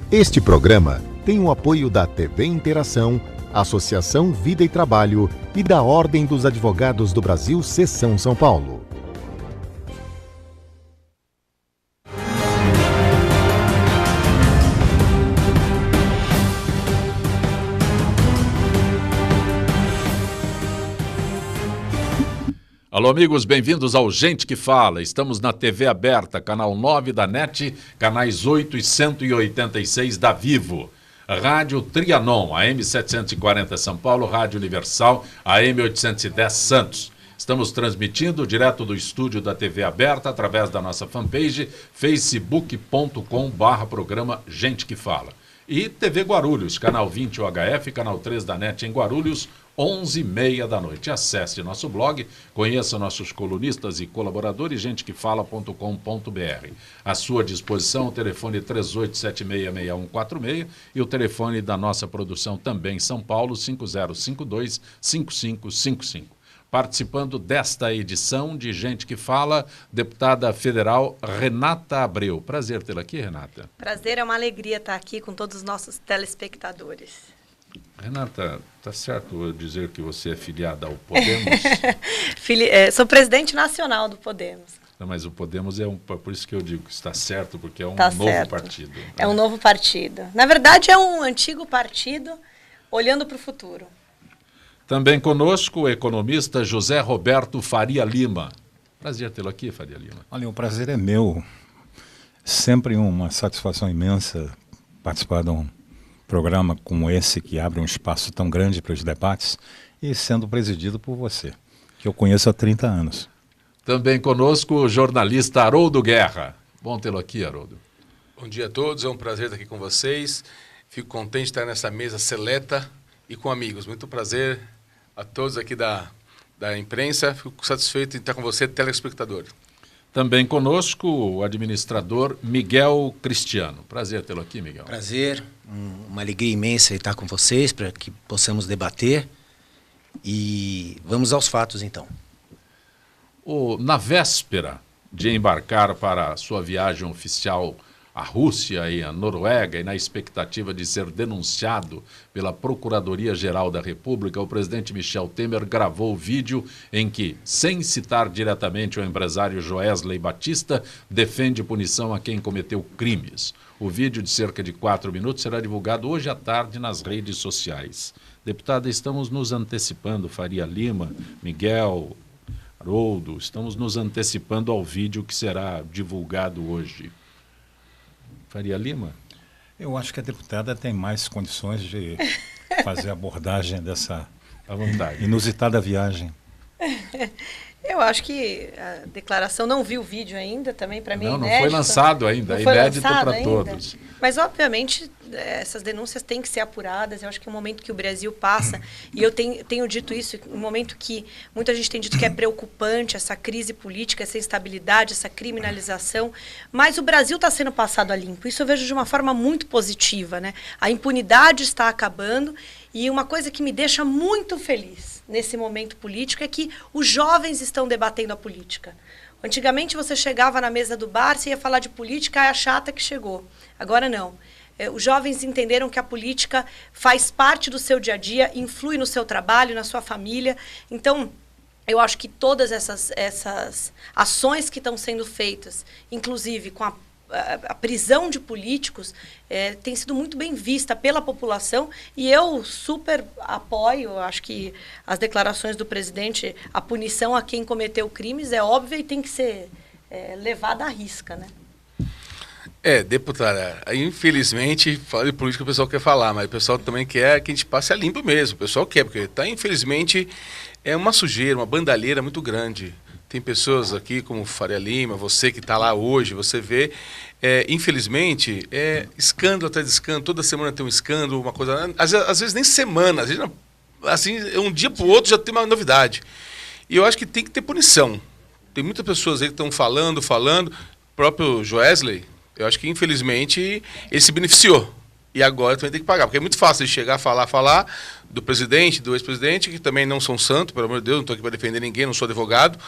Este programa tem o apoio da TV Interação, Associação Vida e Trabalho e da Ordem dos Advogados do Brasil, Seção São Paulo. Alô, amigos, bem-vindos ao Gente que Fala. Estamos na TV aberta, canal 9 da NET, canais 8 e 186 da Vivo. Rádio Trianon, AM 740 São Paulo, Rádio Universal, AM 810 Santos. Estamos transmitindo direto do estúdio da TV aberta através da nossa fanpage, facebook.com/programa Gente que Fala. E TV Guarulhos, canal 20 UHF, canal 3 da NET em Guarulhos, 11h30 da noite. Acesse nosso blog, conheça nossos colunistas e colaboradores, gentequefala.com.br. À sua disposição o telefone 38766146 e o telefone da nossa produção também São Paulo, 5052-5555. Participando desta edição de Gente que Fala, deputada federal Renata Abreu. Prazer tê-la aqui, Renata. Prazer, é uma alegria estar aqui com todos os nossos telespectadores. Renata, tá certo eu dizer que você é filiada ao Podemos? Sou presidente nacional do Podemos. Não, mas o Podemos por isso que eu digo que está certo, porque é um tá novo certo. Partido. Né? É um novo partido. Na verdade, é um antigo partido olhando para o futuro. Também conosco o economista José Roberto Faria Lima. Prazer tê-lo aqui, Faria Lima. Olha, o prazer é meu. Sempre uma satisfação imensa participar de um programa como esse, que abre um espaço tão grande para os debates, e sendo presidido por você, que eu conheço há 30 anos. Também conosco o jornalista Haroldo Guerra. Bom tê-lo aqui, Haroldo. Bom dia a todos, é um prazer estar aqui com vocês. Fico contente de estar nessa mesa seleta e com amigos. Muito prazer a todos aqui da imprensa. Fico satisfeito em estar com você, telespectador. Também conosco o administrador Miguel Cristiano. Prazer tê-lo aqui, Miguel. Prazer, uma alegria imensa estar com vocês para que possamos debater. E vamos aos fatos, então. Na véspera de embarcar para a sua viagem oficial à Rússia e à Noruega, e na expectativa de ser denunciado pela Procuradoria-Geral da República, o presidente Michel Temer gravou o vídeo em que, sem citar diretamente o empresário Joesley Batista, defende punição a quem cometeu crimes. O vídeo, de cerca de 4 minutos, será divulgado hoje à tarde nas redes sociais. Deputada, estamos nos antecipando, Faria Lima, Miguel, Haroldo, estamos nos antecipando ao vídeo que será divulgado hoje. Faria Lima? Eu acho que a deputada tem mais condições de fazer a abordagem dessa inusitada viagem. Eu acho que a declaração, não vi o vídeo ainda, também para mim é inédito. Não foi lançado ainda, é inédito para todos. Mas, obviamente, essas denúncias têm que ser apuradas. Eu acho que é um momento que o Brasil passa, e eu tenho dito isso, um momento que muita gente tem dito que é preocupante, essa crise política, essa instabilidade, essa criminalização, mas o Brasil está sendo passado a limpo. Isso eu vejo de uma forma muito positiva, né? A impunidade está acabando, e uma coisa que me deixa muito feliz nesse momento político é que os jovens estão debatendo a política. Antigamente você chegava na mesa do bar, você ia falar de política, é a chata que chegou. Agora não. Os jovens entenderam que a política faz parte do seu dia a dia, influi no seu trabalho, na sua família. Então, eu acho que todas essas ações que estão sendo feitas, inclusive com a prisão de políticos, tem sido muito bem vista pela população, e eu super apoio. Acho que as declarações do presidente, a punição a quem cometeu crimes é óbvia e tem que ser levada à risca, né? Deputada, infelizmente, fala de política, o pessoal quer falar, mas o pessoal também quer que a gente passe a limpo mesmo. O pessoal quer, porque infelizmente, é uma sujeira, uma bandalheira muito grande. Tem pessoas aqui como Faria Lima, você que está lá hoje, você vê, infelizmente, escândalo atrás de escândalo, toda semana tem um escândalo, uma coisa, às vezes nem semana, às vezes, assim, um dia para o outro já tem uma novidade. E eu acho que tem que ter punição. Tem muitas pessoas aí que estão falando, o próprio Joesley, eu acho que infelizmente ele se beneficiou. E agora também tem que pagar, porque é muito fácil de chegar, falar do presidente, do ex-presidente, que também não são santos, pelo amor de Deus, não estou aqui para defender ninguém, não sou advogado,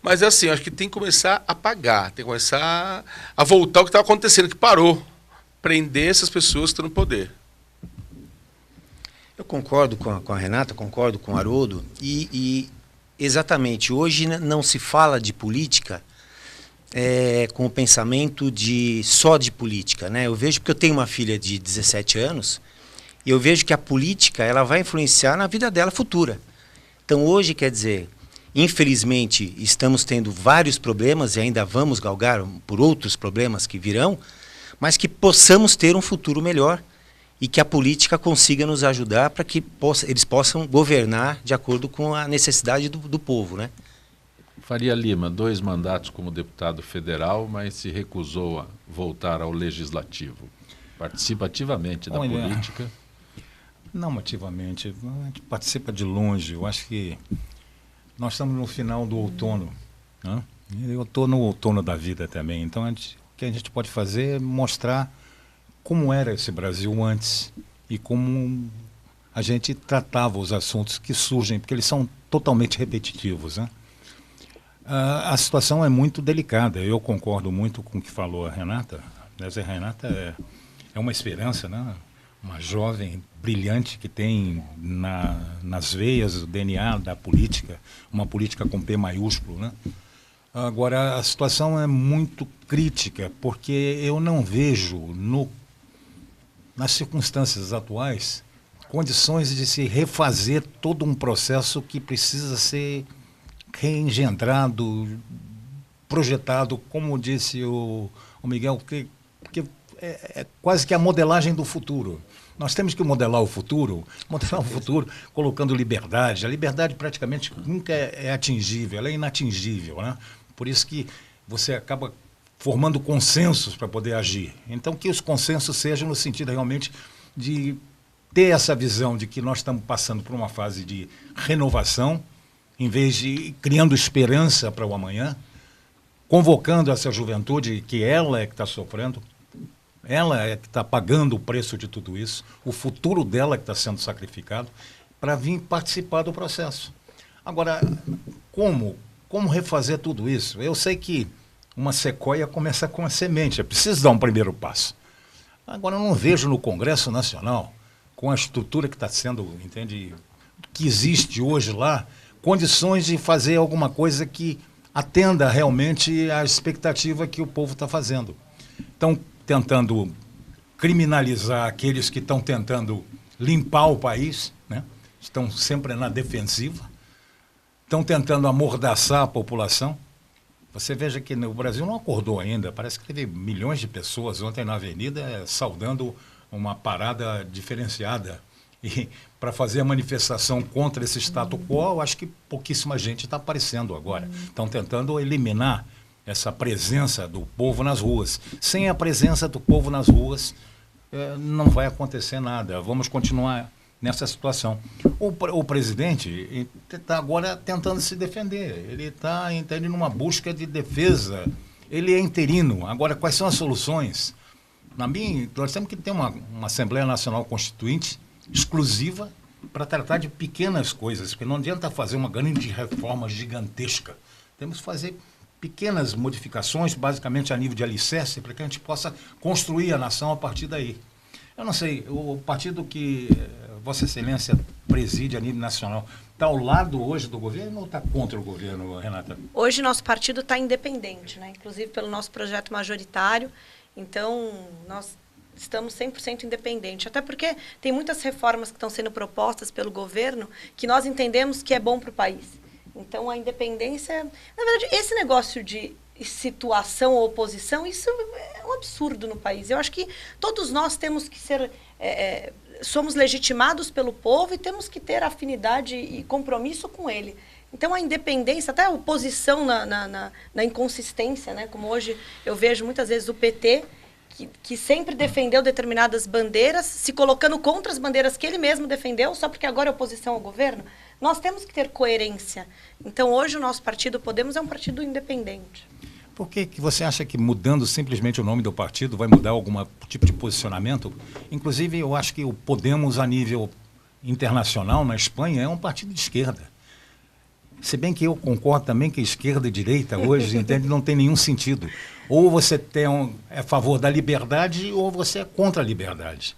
mas assim, acho que tem que começar a pagar, tem que começar a voltar ao que estava acontecendo, que parou. prender essas pessoas que estão no poder. Eu concordo com a Renata, concordo com o Haroldo, e exatamente, hoje não se fala de política com o pensamento só de política, né? Eu vejo, porque eu tenho uma filha de 17 anos, e eu vejo que a política ela vai influenciar na vida dela futura. Então hoje, quer dizer, infelizmente, estamos tendo vários problemas e ainda vamos galgar por outros problemas que virão, mas que possamos ter um futuro melhor e que a política consiga nos ajudar para que eles possam governar de acordo com a necessidade do povo, né? Faria Lima, 2 mandatos como deputado federal, mas se recusou a voltar ao legislativo. Participa ativamente da política? Não ativamente, a gente participa de longe. Eu acho que nós estamos no final do outono, né? Eu estou no outono da vida também, então o que a gente pode fazer é mostrar como era esse Brasil antes e como a gente tratava os assuntos que surgem, porque eles são totalmente repetitivos, né? A situação é muito delicada. Eu concordo muito com o que falou a Renata. A Renata é uma esperança, né? Uma jovem brilhante que tem nas veias o DNA da política, uma política com P maiúsculo, né? Agora, a situação é muito crítica, porque eu não vejo nas circunstâncias atuais condições de se refazer todo um processo que precisa ser reengendrado, projetado, como disse o Miguel, que é quase que a modelagem do futuro. Nós temos que modelar o futuro colocando liberdade. A liberdade praticamente nunca é atingível, ela é inatingível, né? Por isso que você acaba formando consensos para poder agir. Então, que os consensos sejam no sentido realmente de ter essa visão de que nós estamos passando por uma fase de renovação, em vez de criando esperança para o amanhã, convocando essa juventude que ela é que está sofrendo, ela é que está pagando o preço de tudo isso, o futuro dela que está sendo sacrificado, para vir participar do processo. Agora, como refazer tudo isso? Eu sei que uma sequoia começa com a semente, é preciso dar um primeiro passo. Agora, eu não vejo no Congresso Nacional, com a estrutura que está sendo, entende, que existe hoje lá, condições de fazer alguma coisa que atenda realmente à expectativa que o povo está fazendo. Estão tentando criminalizar aqueles que estão tentando limpar o país, né? Estão sempre na defensiva, estão tentando amordaçar a população. Você veja que o Brasil não acordou ainda, parece que teve milhões de pessoas ontem na Avenida saudando uma parada diferenciada. E para fazer a manifestação contra esse status quo, eu acho que pouquíssima gente está aparecendo agora. Estão tentando eliminar essa presença do povo nas ruas. Sem a presença do povo nas ruas, não vai acontecer nada. Vamos continuar nessa situação. O presidente está agora tentando se defender. Ele está numa busca de defesa. Ele é interino. Agora, quais são as soluções? Nós temos que ter uma Assembleia Nacional Constituinte exclusiva para tratar de pequenas coisas, porque não adianta fazer uma grande reforma gigantesca. Temos que fazer pequenas modificações, basicamente a nível de alicerce, para que a gente possa construir a nação a partir daí. Eu não sei, o partido que Vossa Excelência preside a nível nacional está ao lado hoje do governo ou está contra o governo, Renata? Hoje nosso partido está independente, né? Inclusive pelo nosso projeto majoritário. Então, nós estamos 100% independentes. Até porque tem muitas reformas que estão sendo propostas pelo governo que nós entendemos que é bom para o país. Então, a independência... Na verdade, esse negócio de situação ou oposição, isso é um absurdo no país. Eu acho que todos nós temos que ser... somos legitimados pelo povo e temos que ter afinidade e compromisso com ele. Então, a independência, até a oposição na inconsistência, né? Como hoje eu vejo muitas vezes o PT, que sempre defendeu determinadas bandeiras, se colocando contra as bandeiras que ele mesmo defendeu, só porque agora é oposição ao governo. Nós temos que ter coerência. Então, hoje o nosso partido, Podemos, é um partido independente. Por que você acha que mudando simplesmente o nome do partido vai mudar algum tipo de posicionamento? Inclusive, eu acho que o Podemos, a nível internacional, na Espanha, é um partido de esquerda. Se bem que eu concordo também que esquerda e direita hoje, entende, não tem nenhum sentido. Ou você é a favor da liberdade ou você é contra a liberdade.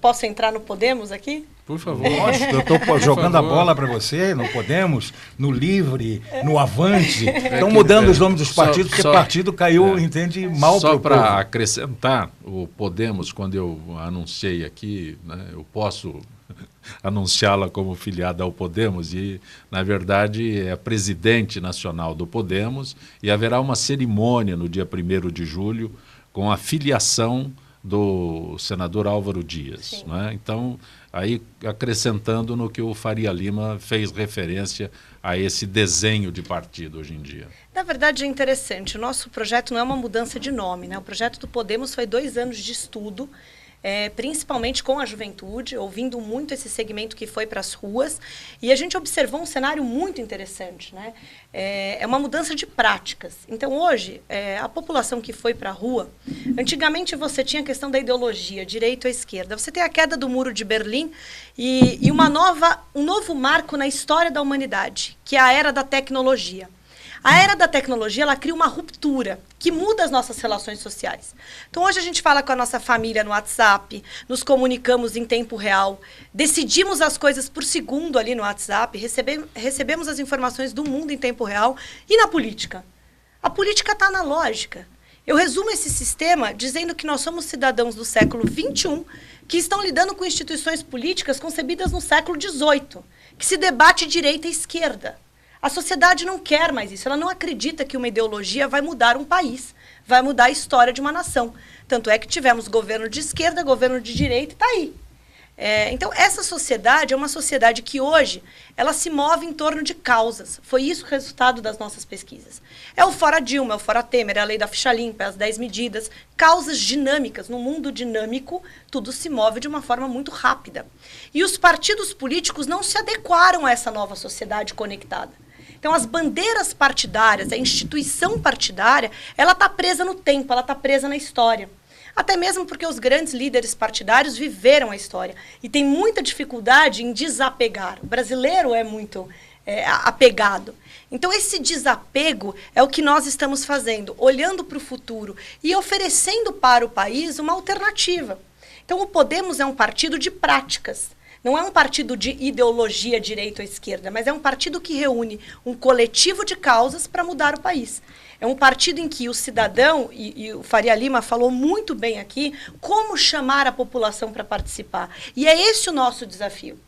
Posso entrar no Podemos aqui? Por favor. Lógico, eu estou jogando a bola para você, no Podemos, no Livre, no Avante. Estão mudando os nomes dos partidos, porque partido caiu, entende, mal para o povo. Só para acrescentar, o Podemos, quando eu anunciei aqui, né, eu posso anunciá-la como filiada ao Podemos e, na verdade, é a presidente nacional do Podemos e haverá uma cerimônia no dia 1º de julho com a filiação do senador Álvaro Dias. Né? Então, aí acrescentando no que o Faria Lima fez referência a esse desenho de partido hoje em dia. Na verdade, é interessante. O nosso projeto não é uma mudança de nome, né? O projeto do Podemos foi 2 anos de estudo, principalmente com a juventude, ouvindo muito esse segmento que foi para as ruas, e a gente observou um cenário muito interessante, né? É uma mudança de práticas. Então, hoje, a população que foi para a rua, antigamente você tinha a questão da ideologia, direita ou esquerda. Você tem a queda do Muro de Berlim e um novo marco na história da humanidade, que é a era da tecnologia. A era da tecnologia, ela cria uma ruptura que muda as nossas relações sociais. Então, hoje a gente fala com a nossa família no WhatsApp, nos comunicamos em tempo real, decidimos as coisas por segundo ali no WhatsApp, recebemos as informações do mundo em tempo real. E na política? A política está analógica. Eu resumo esse sistema dizendo que nós somos cidadãos do século XXI que estão lidando com instituições políticas concebidas no século XVIII, que se debate direita e esquerda. A sociedade não quer mais isso, ela não acredita que uma ideologia vai mudar um país, vai mudar a história de uma nação. Tanto é que tivemos governo de esquerda, governo de direita e está aí. Então, essa sociedade é uma sociedade que hoje ela se move em torno de causas. Foi isso o resultado das nossas pesquisas. É o Fora Dilma, é o Fora Temer, é a lei da ficha limpa, é as 10 medidas, causas dinâmicas. No mundo dinâmico, tudo se move de uma forma muito rápida. E os partidos políticos não se adequaram a essa nova sociedade conectada. Então, as bandeiras partidárias, a instituição partidária, ela está presa no tempo, ela está presa na história. Até mesmo porque os grandes líderes partidários viveram a história e tem muita dificuldade em desapegar. O brasileiro é muito apegado. Então, esse desapego é o que nós estamos fazendo, olhando para o futuro e oferecendo para o país uma alternativa. Então, o Podemos é um partido de práticas. Não é um partido de ideologia direita ou esquerda, mas é um partido que reúne um coletivo de causas para mudar o país. É um partido em que o cidadão, e o Faria Lima falou muito bem aqui, como chamar a população para participar. E é esse o nosso desafio.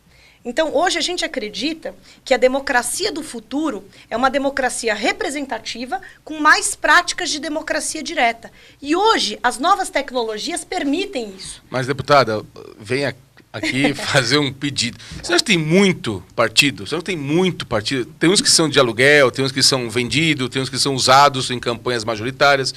Então, hoje a gente acredita que a democracia do futuro é uma democracia representativa com mais práticas de democracia direta. E hoje, as novas tecnologias permitem isso. Mas, deputada, vem aqui fazer um pedido. Você acha que tem muito partido? Você não tem muito partido? Tem uns que são de aluguel, tem uns que são vendidos, tem uns que são usados em campanhas majoritárias.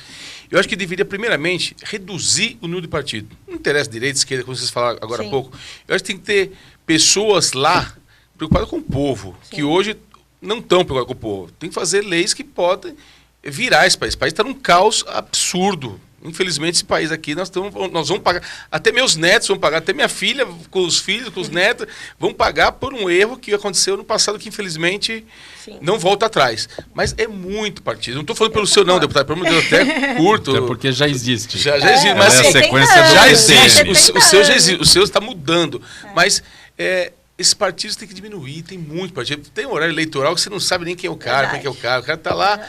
Eu acho que deveria, primeiramente, reduzir o número de partido. Não interessa direita, esquerda, como vocês falaram agora há pouco. Eu acho que tem que ter pessoas lá preocupadas com o povo, que hoje não estão preocupadas com o povo. Tem que fazer leis que podem virar esse país. O país está num caos absurdo. Infelizmente, esse país aqui, nós vamos pagar, até meus netos vão pagar, até minha filha, com os filhos, com os netos, vão pagar por um erro que aconteceu no passado, que infelizmente não volta atrás. Mas é muito partido. Não estou falando pelo seu não, deputado, pelo amor de Deus, até curto. Até porque já existe. Já existe, mas a sequência já existe. O seu já existe, o seu está mudando. Mas esses partidos têm que diminuir, tem muito partido. Tem um horário eleitoral que você não sabe nem quem é o cara, quem é o cara. O cara está lá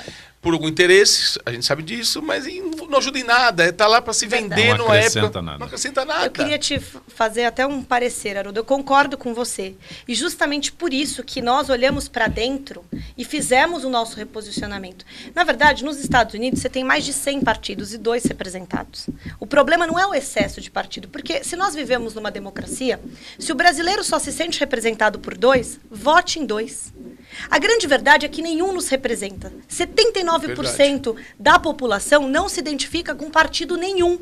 por algum interesse, a gente sabe disso, mas não ajuda em nada. Está lá para se vender numa época. Não acrescenta nada. Eu queria te fazer até um parecer, Haroldo. Eu concordo com você. E justamente por isso que nós olhamos para dentro e fizemos o nosso reposicionamento. Na verdade, nos Estados Unidos, você tem mais de 100 partidos e 2 representados. O problema não é o excesso de partido, porque se nós vivemos numa democracia, se o brasileiro só se sente representado por 2, vote em 2. A grande verdade é que nenhum nos representa. 79% da população não se identifica com partido nenhum.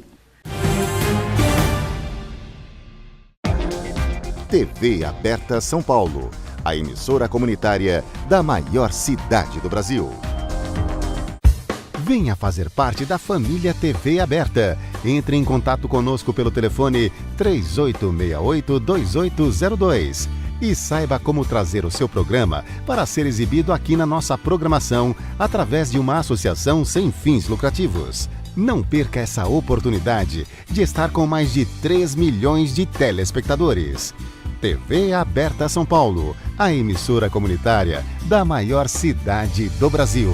TV Aberta São Paulo, a emissora comunitária da maior cidade do Brasil. Venha fazer parte da família TV Aberta. Entre em contato conosco pelo telefone 3868-2802. E saiba como trazer o seu programa para ser exibido aqui na nossa programação através de uma associação sem fins lucrativos. Não perca essa oportunidade de estar com mais de 3 milhões de telespectadores. TV Aberta São Paulo, a emissora comunitária da maior cidade do Brasil.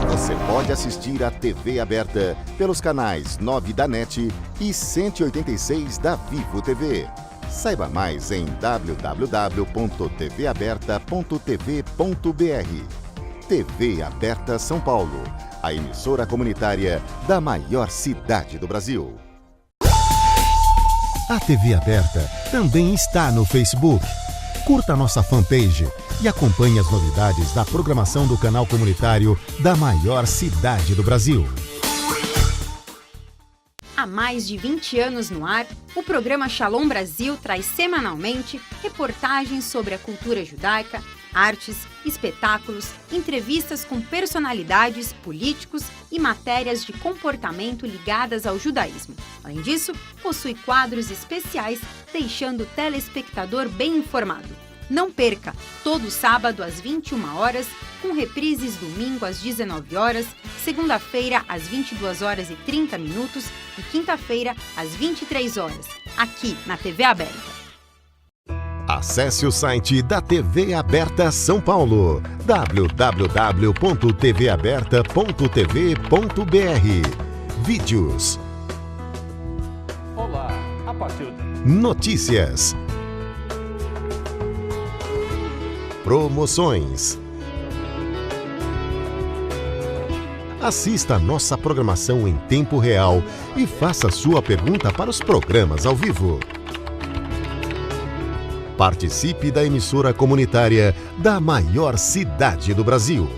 Você pode assistir a TV Aberta pelos canais 9 da NET e 186 da Vivo TV. Saiba mais em www.tvaberta.tv.br. TV Aberta São Paulo, a emissora comunitária da maior cidade do Brasil. A TV Aberta também está no Facebook. Curta nossa fanpage e acompanhe as novidades da programação do canal comunitário da maior cidade do Brasil. Há mais de 20 anos no ar, o programa Shalom Brasil traz semanalmente reportagens sobre a cultura judaica, artes, espetáculos, entrevistas com personalidades, políticos e matérias de comportamento ligadas ao judaísmo. Além disso, possui quadros especiais, deixando o telespectador bem informado. Não perca, todo sábado às 21 horas, com reprises domingo às 19 horas, segunda-feira às 22h30 e quinta-feira às 23 horas, aqui na TV Aberta. Acesse o site da TV Aberta São Paulo, www.tvaberta.tv.br. Vídeos. Olá, a partir de... Notícias. Promoções. Assista a nossa programação em tempo real e faça sua pergunta para os programas ao vivo. Participe da emissora comunitária da maior cidade do Brasil.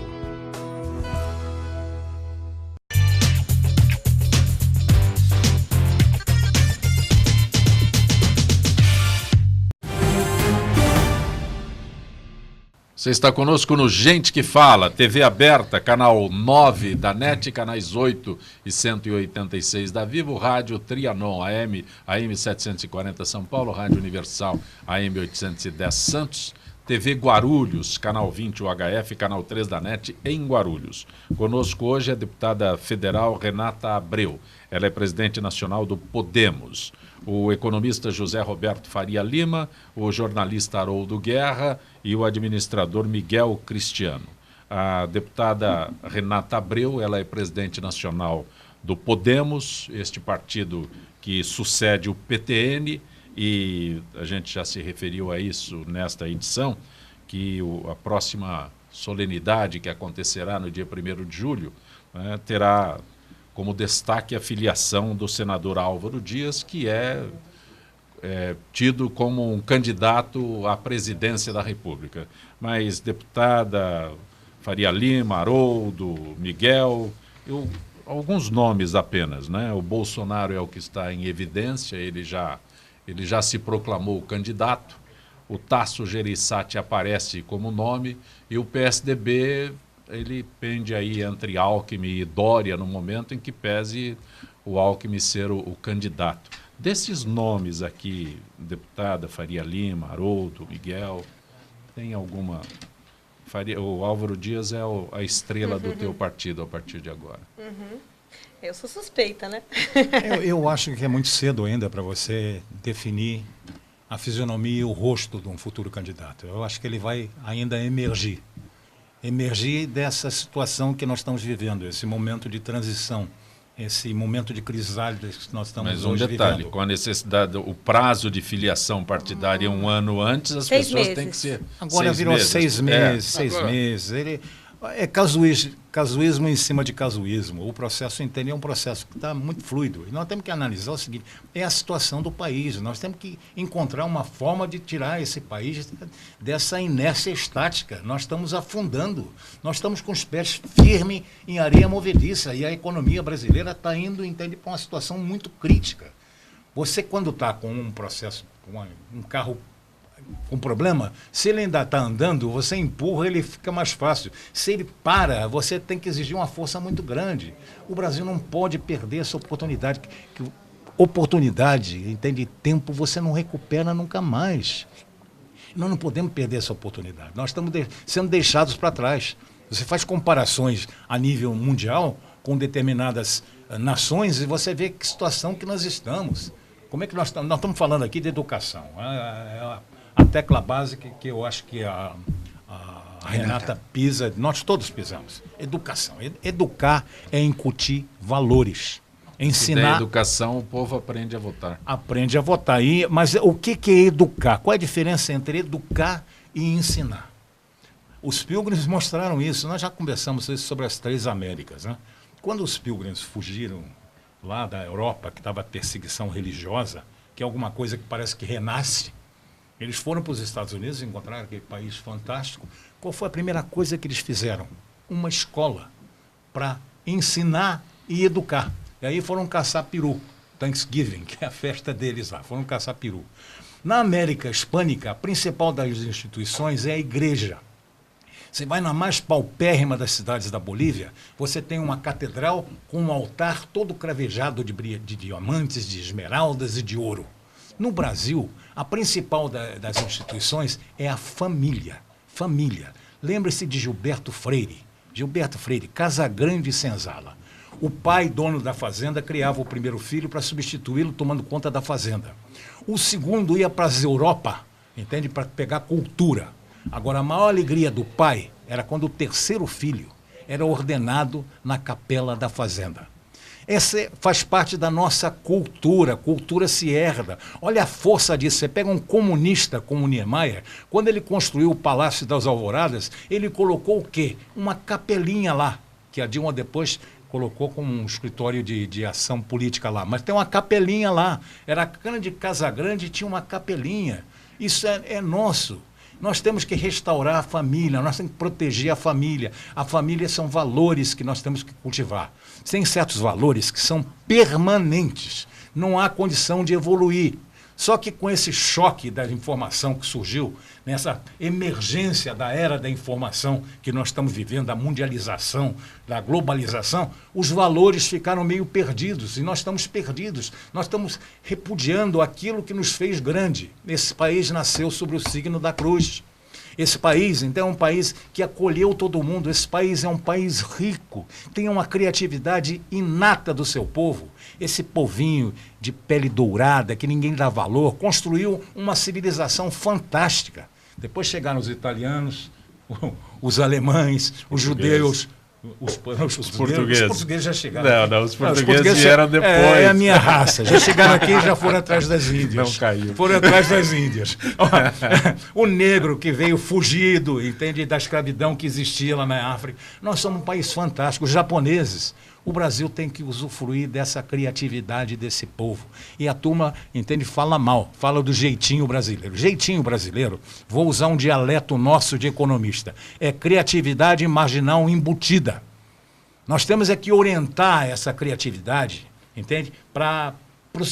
Você está conosco no Gente que Fala, TV Aberta, canal 9 da NET, canais 8 e 186 da Vivo, Rádio Trianon, AM 740 São Paulo, Rádio Universal, AM 810 Santos, TV Guarulhos, canal 20 UHF, canal 3 da NET, em Guarulhos. Conosco hoje é a deputada federal Renata Abreu. Ela é presidente nacional do Podemos. O economista José Roberto Faria Lima, o jornalista Haroldo Guerra e o administrador Miguel Cristiano. A deputada Renata Abreu, ela é presidente nacional do Podemos, este partido que sucede o PTN, e a gente já se referiu a isso nesta edição, que a próxima solenidade que acontecerá no dia 1º de julho, né, terá como destaque a filiação do senador Álvaro Dias, que é tido como um candidato à presidência da República. Mas deputada Faria Lima, Haroldo, Miguel, alguns nomes apenas, né? O Bolsonaro é o que está em evidência, ele já se proclamou candidato, o Tasso Gereissati aparece como nome e o PSDB... ele pende aí entre Alckmin e Dória no momento em que pese o Alckmin ser o candidato. Desses nomes aqui, deputada Faria Lima, Haroldo, Miguel, tem alguma... o Álvaro Dias é a estrela do teu partido a partir de agora. Eu sou suspeita, né? Eu acho que é muito cedo ainda para você definir a fisionomia e o rosto de um futuro candidato. Eu acho que ele vai ainda emergir dessa situação que nós estamos vivendo, esse momento de transição, esse momento de crisálida que nós estamos vivendo. Mas um detalhe, com a necessidade, o prazo de filiação partidária um ano antes, as pessoas têm que ser... Agora virou 6 meses, 6 meses. Ele é casuísmo em cima de casuísmo. O processo interno é um processo que está muito fluido. E nós temos que analisar o seguinte, é a situação do país. Nós temos que encontrar uma forma de tirar esse país dessa inércia estática. Nós estamos afundando. Nós estamos com os pés firmes em areia movediça. E a economia brasileira está indo, entende, para uma situação muito crítica. Você, quando está com um processo, um carro com problema, se ele ainda está andando, você empurra, ele fica mais fácil. Se ele para, você tem que exigir uma força muito grande. O Brasil não pode perder essa oportunidade oportunidade, entende? Tempo você não recupera nunca mais. Nós não podemos perder essa oportunidade. Nós estamos sendo deixados para trás. Você faz comparações a nível mundial com determinadas nações e você vê que situação que nós estamos. Como é que nós estamos falando aqui de educação? A tecla básica que eu acho que a Renata pisa, nós todos pisamos. Educação. Educar é incutir valores. Ensinar. Se der educação, o povo aprende a votar. Aprende a votar. Mas o que é educar? Qual é a diferença entre educar e ensinar? Os Pilgrims mostraram isso. Nós já conversamos sobre as 3 Américas, né? Quando os Pilgrims fugiram lá da Europa, que estava a perseguição religiosa, que é alguma coisa que parece que renasce, eles foram para os Estados Unidos, encontraram aquele país fantástico. Qual foi a primeira coisa que eles fizeram? Uma escola para ensinar e educar. E aí foram caçar peru, Thanksgiving, que é a festa deles lá, foram caçar peru. Na América Hispânica, a principal das instituições é a igreja. Você vai na mais paupérrima das cidades da Bolívia, você tem uma catedral com um altar todo cravejado de diamantes, de esmeraldas e de ouro. No Brasil, a principal das instituições é a família. Família. Lembre-se de Gilberto Freire. Gilberto Freire, Casagrande e Senzala. O pai, dono da fazenda, criava o primeiro filho para substituí-lo, tomando conta da fazenda. O segundo ia para a Europa, entende? Para pegar cultura. Agora, a maior alegria do pai era quando o terceiro filho era ordenado na capela da fazenda. Essa faz parte da nossa cultura, cultura se herda. Olha a força disso. Você pega um comunista como Niemeyer, quando ele construiu o Palácio das Alvoradas, ele colocou o quê? Uma capelinha lá, que a Dilma depois colocou como um escritório de ação política lá. Mas tem uma capelinha lá. Era a cana de Casagrande e tinha uma capelinha. Isso é nosso. Nós temos que restaurar a família, nós temos que proteger a família. A família são valores que nós temos que cultivar. Tem certos valores que são permanentes. Não há condição de evoluir. Só que com esse choque da informação que surgiu, nessa emergência da era da informação que nós estamos vivendo, da mundialização, da globalização, os valores ficaram meio perdidos e nós estamos perdidos. Nós estamos repudiando aquilo que nos fez grande. Esse país nasceu sobre o signo da cruz. Esse país, então, é um país que acolheu todo mundo. Esse país é um país rico, tem uma criatividade inata do seu povo. Esse povinho de pele dourada, que ninguém dá valor, construiu uma civilização fantástica. Depois chegaram os italianos, os alemães, os judeus, os portugueses. Os portugueses já chegaram. Não, os portugueses vieram depois. É a minha raça. Já chegaram aqui e já foram atrás das Índias. Não caiu. Foram atrás das Índias. O negro que veio fugido, entende, da escravidão que existia lá na África. Nós somos um país fantástico. Os japoneses. O Brasil tem que usufruir dessa criatividade desse povo. E a turma, entende, fala mal, fala do jeitinho brasileiro. Jeitinho brasileiro, vou usar um dialeto nosso de economista, é criatividade marginal embutida. Nós temos é que orientar essa criatividade, entende, para o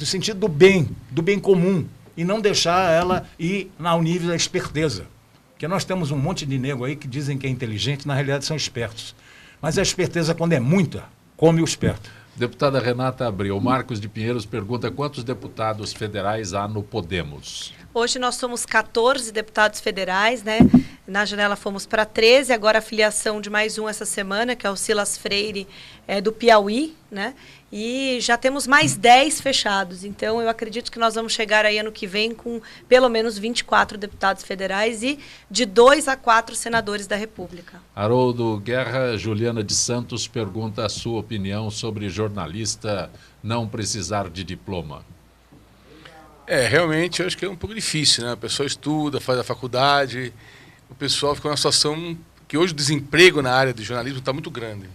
sentido do bem comum, e não deixar ela ir ao nível da esperteza. Porque nós temos um monte de nego aí que dizem que é inteligente, na realidade são espertos. Mas a esperteza, quando é muita, come o esperto. Deputada Renata Abreu, Marcos de Pinheiros pergunta quantos deputados federais há no Podemos? Hoje nós somos 14 deputados federais, né? Na janela fomos para 13, agora a filiação de mais um essa semana, que é o Silas Freire, do Piauí, né? E já temos mais 10 fechados. Então, eu acredito que nós vamos chegar aí ano que vem com pelo menos 24 deputados federais e de 2 a 4 senadores da República. Haroldo Guerra, Juliana de Santos pergunta a sua opinião sobre jornalista não precisar de diploma. Realmente, eu acho que é um pouco difícil, né? A pessoa estuda, faz a faculdade, o pessoal fica numa situação que hoje o desemprego na área de jornalismo está muito grande.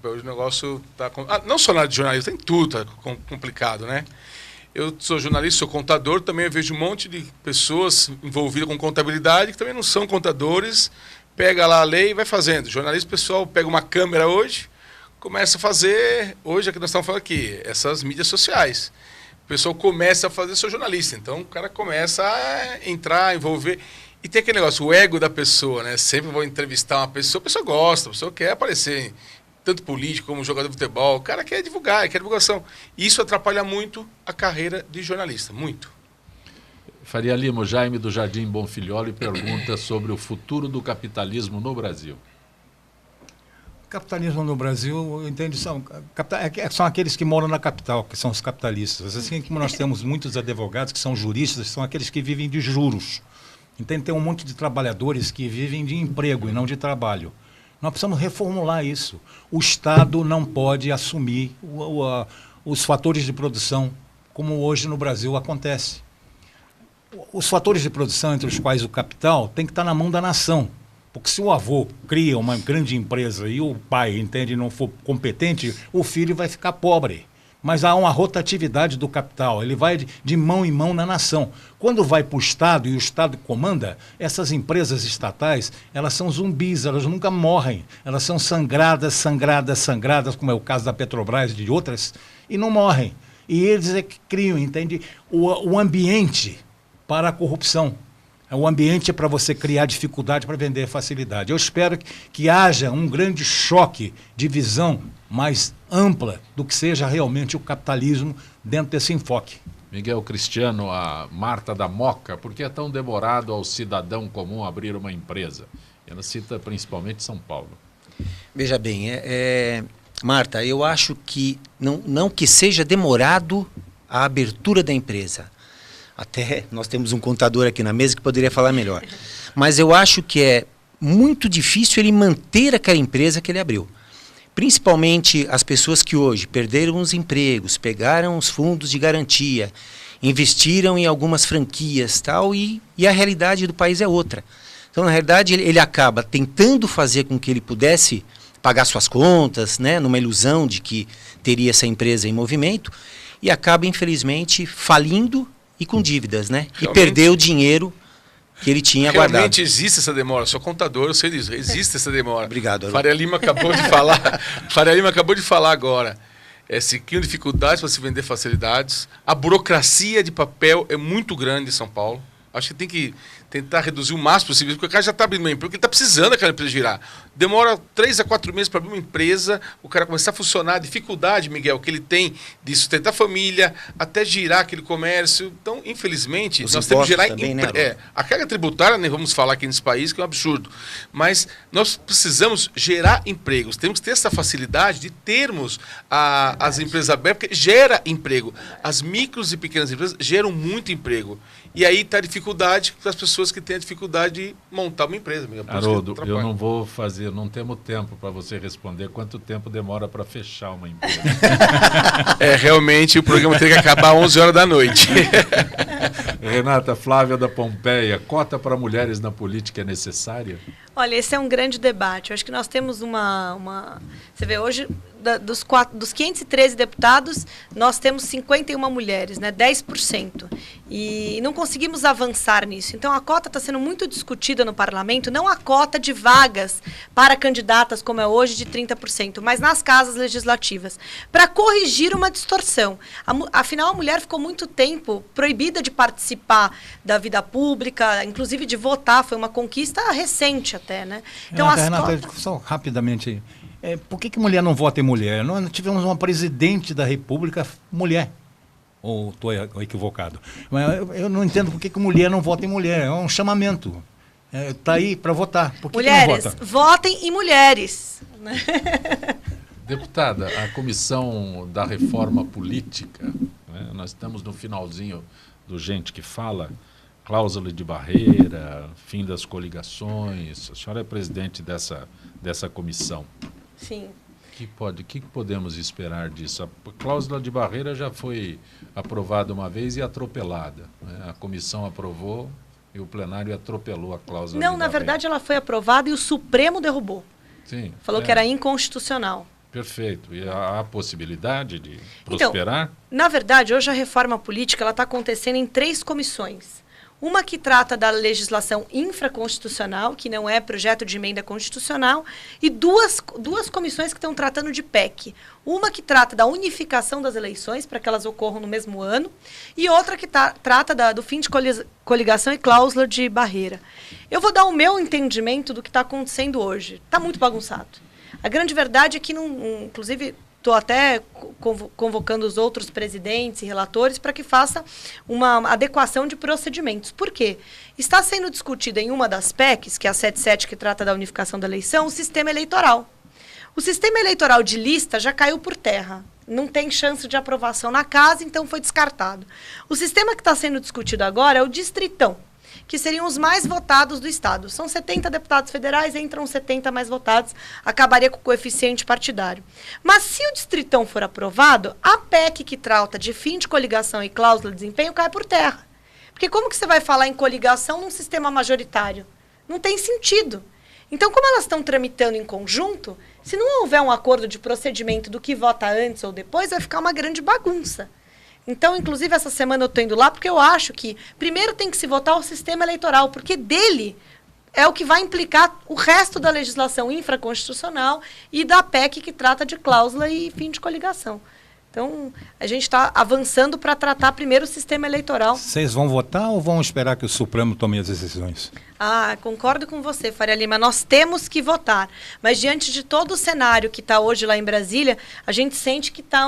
Hoje o negócio está... não só na área de jornalismo, tem tudo, está complicado, né? Eu sou jornalista, sou contador, também eu vejo um monte de pessoas envolvidas com contabilidade que também não são contadores, pega lá a lei e vai fazendo. Jornalista, o pessoal pega uma câmera hoje, começa a fazer, hoje é que nós estamos falando aqui, essas mídias sociais. O pessoal começa a fazer seu jornalista, então o cara começa a entrar, envolver... E tem aquele negócio, o ego da pessoa, né? Sempre vou entrevistar uma pessoa, a pessoa gosta, a pessoa quer aparecer tanto político como jogador de futebol, o cara quer divulgar, quer divulgação. E isso atrapalha muito a carreira de jornalista, muito. Faria Lima, o Jaime do Jardim Bonfilholi pergunta sobre o futuro do capitalismo no Brasil. Capitalismo no Brasil, eu entendo, são aqueles que moram na capital, que são os capitalistas. Assim como nós temos muitos advogados que são juristas, são aqueles que vivem de juros. Entende? Tem um monte de trabalhadores que vivem de emprego e não de trabalho. Nós precisamos reformular isso. O Estado não pode assumir os fatores de produção, como hoje no Brasil acontece. Os fatores de produção, entre os quais o capital, tem que estar na mão da nação. Porque se o avô cria uma grande empresa e o pai, entende, não for competente, o filho vai ficar pobre. Mas há uma rotatividade do capital, ele vai de mão em mão na nação. Quando vai para o Estado e o Estado comanda, essas empresas estatais, elas são zumbis, elas nunca morrem. Elas são sangradas, como é o caso da Petrobras e de outras, e não morrem. E eles é que criam, entende, o ambiente para a corrupção. É um ambiente para você criar dificuldade para vender facilidade. Eu espero que haja um grande choque de visão mais ampla do que seja realmente o capitalismo dentro desse enfoque. Miguel Cristiano, a Marta da Moca, por que é tão demorado ao cidadão comum abrir uma empresa? Ela cita principalmente São Paulo. Veja bem, Marta, eu acho que não que seja demorado a abertura da empresa. Até nós temos um contador aqui na mesa que poderia falar melhor. Mas eu acho que é muito difícil ele manter aquela empresa que ele abriu. Principalmente as pessoas que hoje perderam os empregos, pegaram os fundos de garantia, investiram em algumas franquias tal, e a realidade do país é outra. Então, na realidade, ele acaba tentando fazer com que ele pudesse pagar suas contas, né, numa ilusão de que teria essa empresa em movimento, e acaba, infelizmente, falindo e com dívidas, né? Realmente, e perdeu o dinheiro que ele tinha guardado. Realmente existe essa demora. Sou contador, eu sei disso. Existe essa demora. Obrigado, Haroldo. Faria Lima acabou de falar. Faria Lima acabou de falar agora. Se criam dificuldades para se vender facilidades. A burocracia de papel é muito grande em São Paulo. Acho que tem que tentar reduzir o máximo possível, porque o cara já está abrindo uma empresa, porque ele está precisando daquela empresa girar. Demora 3 a 4 meses para abrir uma empresa, o cara começar a funcionar, a dificuldade, Miguel, que ele tem de sustentar a família, até girar aquele comércio. Então, infelizmente, nós temos que gerar... Também, né, a carga tributária, nem vamos falar aqui nesse país, que é um absurdo. Mas nós precisamos gerar empregos. Temos que ter essa facilidade de termos as empresas abertas, porque gera emprego. As micros e pequenas empresas geram muito emprego. E aí está a dificuldade para as pessoas que têm a dificuldade de montar uma empresa. Haroldo, eu não vou fazer, não temos tempo para você responder quanto tempo demora para fechar uma empresa. Realmente o programa tem que acabar às 11 horas da noite. Renata Flávia da Pompeia, cota para mulheres na política é necessária? Olha, esse é um grande debate. Eu acho que nós temos uma... Você vê, hoje, dos 513 deputados, nós temos 51 mulheres, né? 10%. E não conseguimos avançar nisso. Então, a cota está sendo muito discutida no parlamento, não a cota de vagas para candidatas, como é hoje, de 30%, mas nas casas legislativas, para corrigir uma distorção. Afinal, a mulher ficou muito tempo proibida de participar da vida pública, inclusive de votar. Foi uma conquista recente até, né? Então, Renata, só rapidamente, por que mulher não vota em mulher? Nós tivemos uma presidente da República mulher. Ou estou equivocado? Mas eu não entendo por que mulher não vota em mulher. É um chamamento. Está aí para votar. Por que mulheres, que não vota? Votem em mulheres. Deputada, a Comissão da Reforma Política, né, nós estamos no finalzinho do Gente que Fala, cláusula de barreira, fim das coligações. A senhora é presidente dessa comissão. Sim. O que podemos esperar disso? A cláusula de barreira já foi aprovada uma vez e atropelada, né? A comissão aprovou e o plenário atropelou a cláusula de barreira. Não, na verdade ela foi aprovada e o Supremo derrubou. Sim. Falou que era inconstitucional. Perfeito. E há possibilidade de prosperar? Então, na verdade, hoje a reforma política está acontecendo em 3 comissões. Uma que trata da legislação infraconstitucional, que não é projeto de emenda constitucional, e duas comissões que estão tratando de PEC. Uma que trata da unificação das eleições, para que elas ocorram no mesmo ano, e outra que trata do fim de coligação e cláusula de barreira. Eu vou dar o meu entendimento do que está acontecendo hoje. Está muito bagunçado. A grande verdade é que, inclusive, estou até convocando os outros presidentes e relatores para que faça uma adequação de procedimentos. Por quê? Está sendo discutida em uma das PECs, que é a 77, que trata da unificação da eleição, o sistema eleitoral. O sistema eleitoral de lista já caiu por terra. Não tem chance de aprovação na casa, então foi descartado. O sistema que está sendo discutido agora é o distritão, que seriam os mais votados do Estado. São 70 deputados federais, entram 70 mais votados, acabaria com o coeficiente partidário. Mas se o distritão for aprovado, a PEC que trata de fim de coligação e cláusula de desempenho cai por terra. Porque como que você vai falar em coligação num sistema majoritário? Não tem sentido. Então, como elas estão tramitando em conjunto, se não houver um acordo de procedimento do que vota antes ou depois, vai ficar uma grande bagunça. Então, inclusive, essa semana eu estou indo lá porque eu acho que primeiro tem que se votar o sistema eleitoral, porque dele é o que vai implicar o resto da legislação infraconstitucional e da PEC que trata de cláusula e fim de coligação. Então, a gente está avançando para tratar primeiro o sistema eleitoral. Vocês vão votar ou vão esperar que o Supremo tome as decisões? Concordo com você, Faria Lima. Nós temos que votar. Mas diante de todo o cenário que está hoje lá em Brasília, a gente sente que está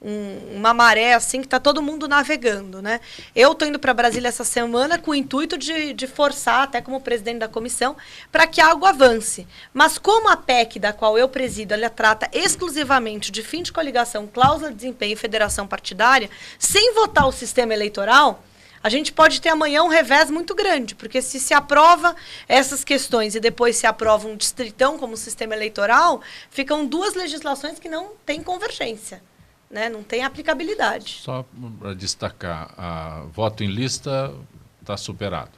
uma maré assim que está todo mundo navegando, né? Eu estou indo para Brasília essa semana com o intuito de forçar, até como presidente da comissão, para que algo avance. Mas como a PEC da qual eu presido, ela trata exclusivamente de fim de coligação, cláusula de desempenho e federação partidária, sem votar o sistema eleitoral, a gente pode ter amanhã um revés muito grande, porque se aprova essas questões e depois se aprova um distritão como sistema eleitoral, ficam duas legislações que não têm convergência. Né? Não tem aplicabilidade. Só para destacar, voto em lista está superado.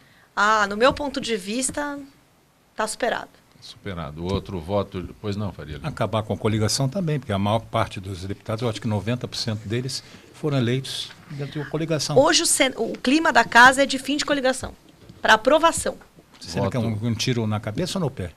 No meu ponto de vista, está superado. Superado. O outro voto, pois não, Faria Lima? Acabar com a coligação também, porque a maior parte dos deputados, eu acho que 90% deles foram eleitos dentro de uma coligação. Hoje o clima da casa é de fim de coligação, para aprovação. Será que é um tiro na cabeça ou no pé?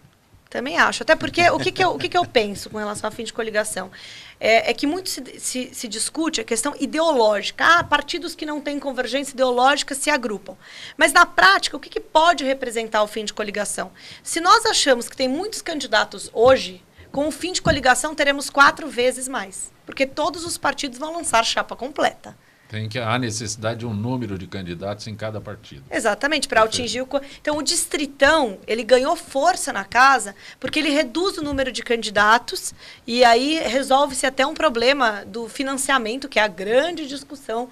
Também acho. Até porque o que eu penso com relação a fim de coligação? É que muito se discute a questão ideológica. Partidos que não têm convergência ideológica se agrupam. Mas, na prática, o que pode representar o fim de coligação? Se nós achamos que tem muitos candidatos hoje, com o fim de coligação teremos 4 vezes mais. Porque todos os partidos vão lançar chapa completa. Há necessidade de um número de candidatos em cada partido. Exatamente, para atingir o... Então, o distritão, ele ganhou força na casa porque ele reduz o número de candidatos e aí resolve-se até um problema do financiamento, que é a grande discussão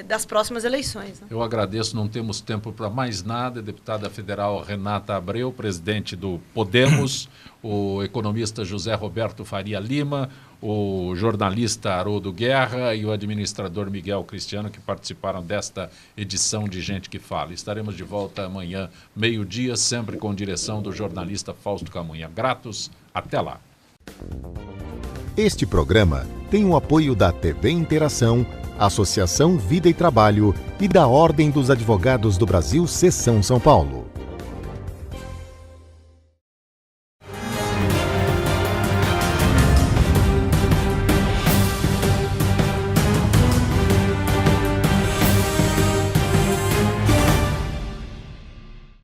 das próximas eleições. Né? Eu agradeço, não temos tempo para mais nada. Deputada federal Renata Abreu, presidente do Podemos, o economista José Roberto Faria Lima, o jornalista Haroldo Guerra e o administrador Miguel Cristiano, que participaram desta edição de Gente que Fala. Estaremos de volta amanhã, meio-dia, sempre com direção do jornalista Fausto Camunha. Gratos, até lá. Este programa tem o apoio da TV Interação, Associação Vida e Trabalho e da Ordem dos Advogados do Brasil, Seção São Paulo.